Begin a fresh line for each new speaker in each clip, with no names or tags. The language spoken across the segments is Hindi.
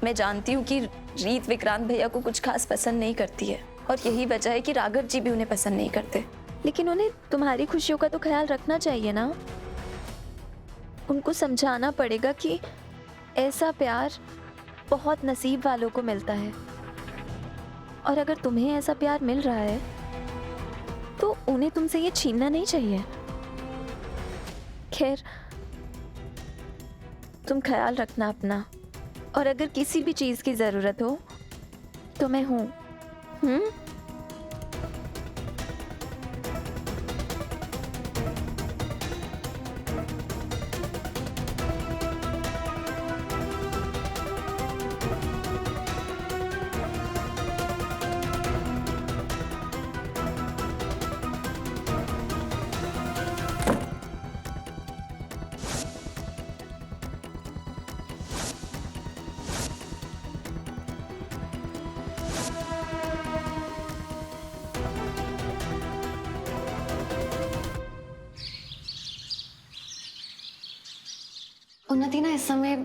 मैं जानती हूँ कि रीत विक्रांत भैया को कुछ खास पसंद नहीं करती है और यही वजह है कि राघव जी भी उन्हें पसंद नहीं करते। लेकिन उन्हें तुम्हारी खुशियों का तो ख्याल रखना चाहिए ना। उनको समझाना पड़ेगा कि ऐसा प्यार बहुत नसीब वालों को मिलता है और अगर तुम्हें ऐसा प्यार मिल रहा है तो उन्हें तुमसे ये छीनना नहीं चाहिए। खैर, तुम ख्याल रखना अपना, और अगर किसी भी चीज की जरूरत हो तो मैं हूं।
उन्नति ना इस समय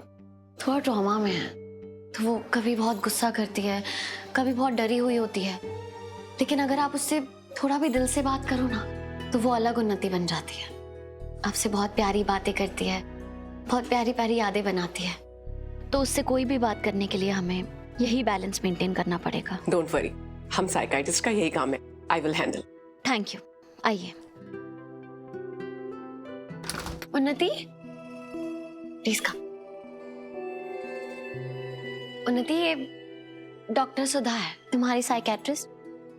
थोड़ा ट्रॉमा में है, तो वो कभी बहुत गुस्सा करती है, कभी बहुत डरी हुई होती है। लेकिन अगर आप उससे थोड़ा भी दिल से बात करो ना तो वो अलग उन्नति बन जाती है। आपसे बहुत प्यारी बातें करती है, बहुत प्यारी प्यारी यादें बनाती है। तो उससे कोई भी बात करने के लिए हमें यही बैलेंस मेंटेन करना पड़ेगा।
डोंट वरी, हम साइकाइट्रिस्ट का यही काम है। I will handle.
Thank you. आइए उन्नति, प्लीज कम। उन्नति, ये डॉक्टर सुधा है, तुम्हारी साइकेट्रिस्ट,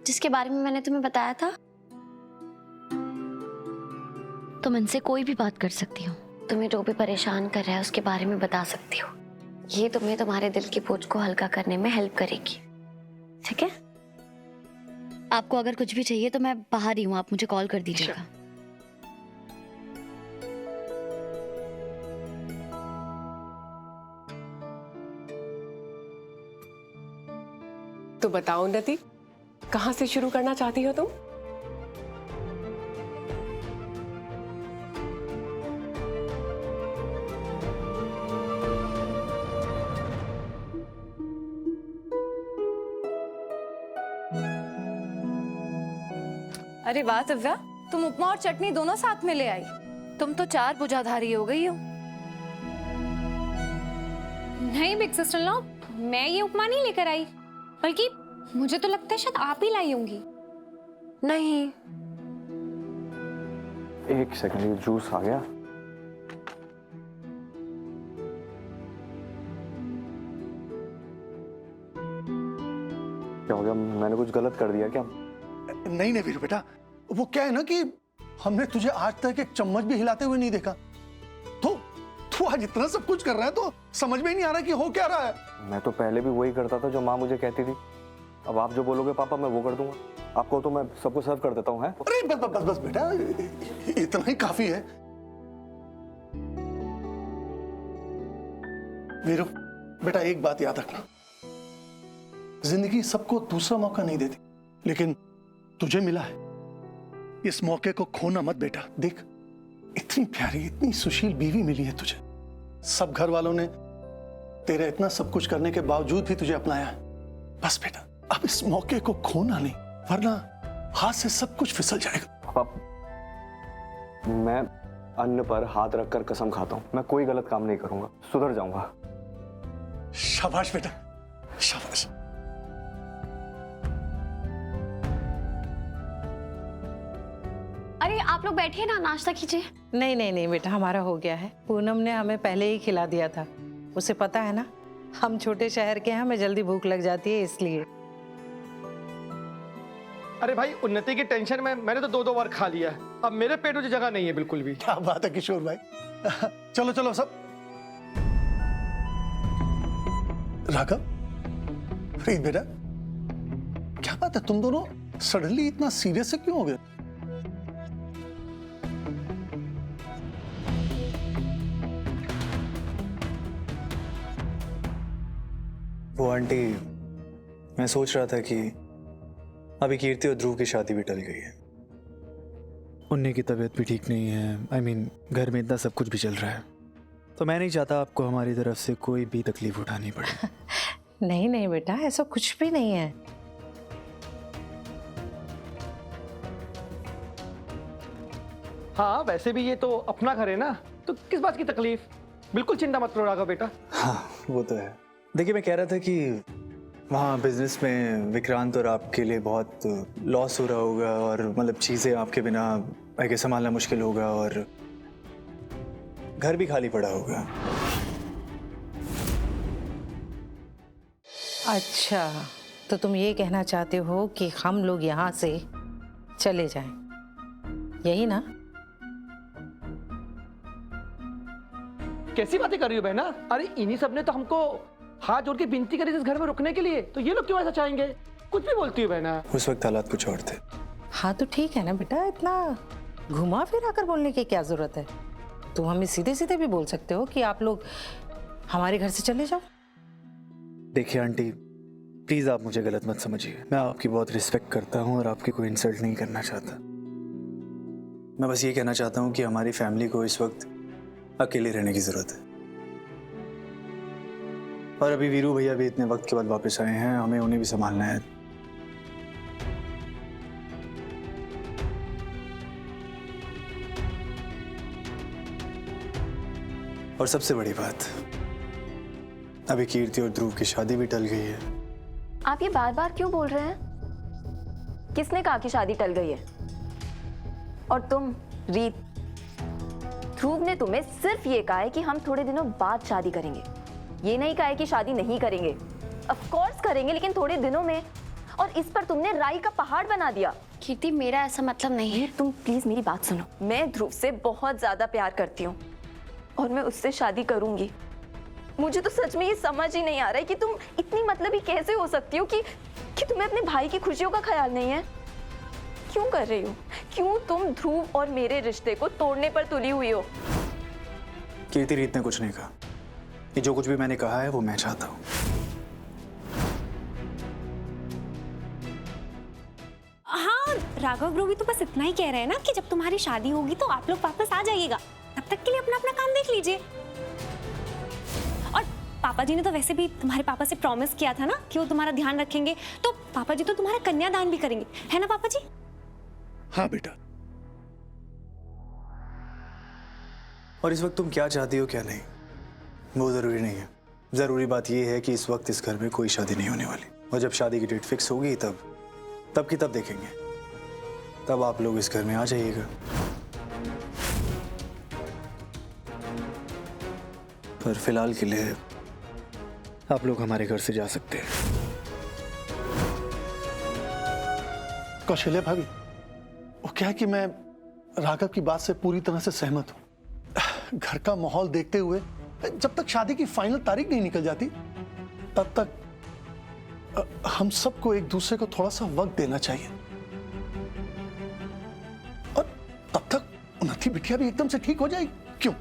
जिसके बारे में मैंने तुम्हें बताया था। तुम इनसे कोई भी बात कर सकती हो, तुम्हें जो भी परेशान कर रहा है उसके बारे में बता सकती हो। ये तुम्हें तुम्हारे दिल की बोझ को हल्का करने में हेल्प करेगी, ठीक है? आपको अगर कुछ भी चाहिए तो मैं बाहर ही हूँ, आप मुझे कॉल कर दीजिएगा।
तो बताओ उन्नति, कहां से शुरू करना चाहती हो तुम?
अरे वाह दिव्या, तुम उपमा और चटनी दोनों साथ में ले आई। तुम तो 4 भुजाधारी हो गई हो।
नहीं बिग सिस्टर लॉ, मैं ये उपमा नहीं लेकर आई, बल्कि मुझे तो लगता है शायद आप ही लाई होंगी।
नहीं।
एक सेकंड, जूस आ गया। क्या हो गया? मैंने कुछ गलत कर दिया क्या?
नहीं नहीं वीरू बेटा, वो क्या है ना कि हमने तुझे आज तक एक चम्मच भी हिलाते हुए नहीं देखा। तो तू आज इतना सब कुछ कर रहा है तो समझ में ही नहीं आ रहा कि हो क्या रहा है।
मैं तो पहले भी वही करता था जो माँ मुझे कहती थी। अब आप जो बोलोगे पापा मैं वो कर दूंगा। आपको तो मैं सबको सर्व कर देता हूँ। है?
अरे बस बस बस बेटा, इतना ही काफी है। वीरू बेटा, एक बात याद रखना, जिंदगी सबको दूसरा मौका नहीं देती, लेकिन तुझे मिला है। इस मौके को खोना मत बेटा। देख, इतनी प्यारी, इतनी सुशील बीवी मिली है तुझे। सब घर वालों ने तेरे इतना सब कुछ करने के बावजूद भी तुझे अपनाया है। बस बेटा, अब इस मौके को खोना नहीं, वरना हाथ से सब कुछ फिसल जाएगा।
पापा, मैं अन्न पर हाथ रखकर कसम खाता हूँ, मैं कोई गलत काम नहीं करूंगा, सुधर जाऊंगा।
शाबाश बेटा, शाबाश।
अरे आप लोग बैठिए ना, नाश्ता कीजिए।
नहीं नहीं नहीं बेटा, हमारा हो गया है। पूनम ने हमें पहले ही खिला दिया था। उसे पता है ना, हम छोटे शहर के हैं, हमें जल्दी भूख लग जाती है, इसलिए।
अरे भाई, उन्नति की टेंशन में मैंने तो 2-2 बार खा लिया है। अब मेरे पेट में जगह नहीं है बिल्कुल भी।
क्या बात है किशोर भाई। चलो चलो सब। राघव, रीत बेटा, क्या बात है, तुम दोनों सडनली इतना सीरियस से क्यों हो गए?
वो आंटी, मैं सोच रहा था कि अभी कीर्ति और ध्रुव की शादी भी टल गई है। उन्हीं की तबीयत भी ठीक नहीं है। I mean, घर में इतना सब कुछ भी चल रहा है। तो मैं नहीं चाहता आपको हमारी तरफ से कोई भी तकलीफ उठानी पड़े।
नहीं नहीं बेटा, ऐसा कुछ भी नहीं है।
हाँ वैसे भी ये तो अपना घर है ना, तो किस बात की तकलीफ। बिल्कुल चिंता मत करो राघव बेटा।
हाँ वो तो है। देखिए मैं कह रहा था कि वहाँ बिजनेस में विक्रांत और आपके लिए बहुत लॉस हो रहा होगा, और मतलब चीज़ें आपके बिना आगे संभालना मुश्किल होगा, और घर भी खाली पड़ा होगा।
अच्छा, तो तुम ये कहना चाहते हो कि हम लोग यहाँ से चले जाएं, यही ना?
कैसी बातें कर रही हो बहना? अरे इन्हीं सब ने तो हमको हाथ जोड़ के विनती करी इस घर में रुकने के लिए, तो ये लोग क्यों ऐसा चाहेंगे? कुछ भी बोलती हो बहना।
उस वक्त हालात कुछ और थे।
हाँ तो ठीक है ना बेटा, इतना घुमा फिरा कर बोलने की क्या जरूरत है? तुम हमें सीधे सीधे भी बोल सकते हो कि आप लोग हमारे घर से चले जाओ।
देखिए आंटी, प्लीज़ आप मुझे गलत मत समझिए। मैं आपकी बहुत रिस्पेक्ट करता हूँ और आपकी कोई इंसल्ट नहीं करना चाहता। मैं बस ये कहना चाहता हूँ कि हमारी फैमिली को इस वक्त अकेले रहने की ज़रूरत है, और अभी वीरू भैया भी इतने वक्त के बाद वापस आए हैं, हमें उन्हें भी संभालना है। और सबसे बड़ी बात, अभी कीर्ति और ध्रुव की शादी भी टल गई है।
आप ये बार बार क्यों बोल रहे हैं? किसने कहा कि शादी टल गई है? और तुम रीत, ध्रुव ने तुम्हें सिर्फ ये कहा है कि हम थोड़े दिनों बाद शादी करेंगे, ये नहीं कहा है कि शादी नहीं करेंगे। ऑफ कोर्स करेंगे, लेकिन थोड़े दिनों में। और इस पर तुमने राई का पहाड़ बना दिया।
कीर्ति, मेरा ऐसा मतलब नहीं है।
तुम प्लीज मेरी बात सुनो। मैं ध्रुव से बहुत ज्यादा प्यार करती हूँ और मैं उससे शादी करूंगी। मुझे तो सच में ये समझ ही नहीं आ रहा है कि तुम इतनी मतलबी कैसे हो सकती हो कि तुम्हें अपने भाई की खुशियों का ख्याल नहीं है। क्यों कर रही हो? क्यों तुम ध्रुव और मेरे रिश्ते को तोड़ने पर तुली हुई हो?
कीर्ति, रीत ने कुछ नहीं कहा। ये जो कुछ भी मैंने कहा है वो मैं चाहता हूँ।
हाँ, राघव ब्रो भी तो बस इतना ही कह रहे हैं ना कि जब तुम्हारी शादी होगी तो आप लोग वापस आ जाइएगा। तब तक के लिए अपना अपना काम देख लीजिए। और पापा जी ने तो वैसे भी तुम्हारे पापा से प्रॉमिस किया था ना कि वो तुम्हारा ध्यान रखेंगे, तो पापा जी तो तुम्हारा कन्यादान भी करेंगे, है ना पापा जी?
हाँ बेटा।
और इस वक्त तुम क्या चाहती हो क्या नहीं, वो जरूरी नहीं है। जरूरी बात यह है कि इस वक्त इस घर में कोई शादी नहीं होने वाली, और जब शादी की डेट फिक्स होगी तब की तब देखेंगे। तब आप लोग इस घर में आ जाइएगा। पर फिलहाल के लिए आप लोग हमारे घर से जा सकते हैं।
कौशल्या भाभी, वो क्या है कि मैं राघव की बात से पूरी तरह से सहमत हूं। घर का माहौल देखते हुए जब तक शादी की फाइनल तारीख नहीं निकल जाती तब तक हम सबको एक दूसरे को थोड़ा सा वक्त देना चाहिए, और तब तक उन्नति बिटिया भी एकदम से ठीक हो जाएगी। क्यों?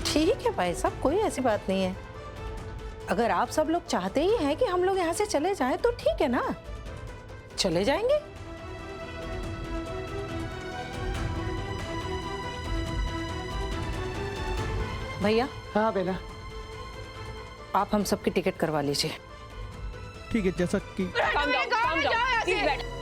ठीक है भाई साहब, कोई ऐसी बात नहीं है। अगर आप सब लोग चाहते ही हैं कि हम लोग यहाँ से चले जाएं तो ठीक है ना, चले जाएंगे। भैया।
हाँ बेना।
आप हम सबकी टिकट करवा लीजिए।
ठीक है, जैसा कि
Calm down, please बैठ।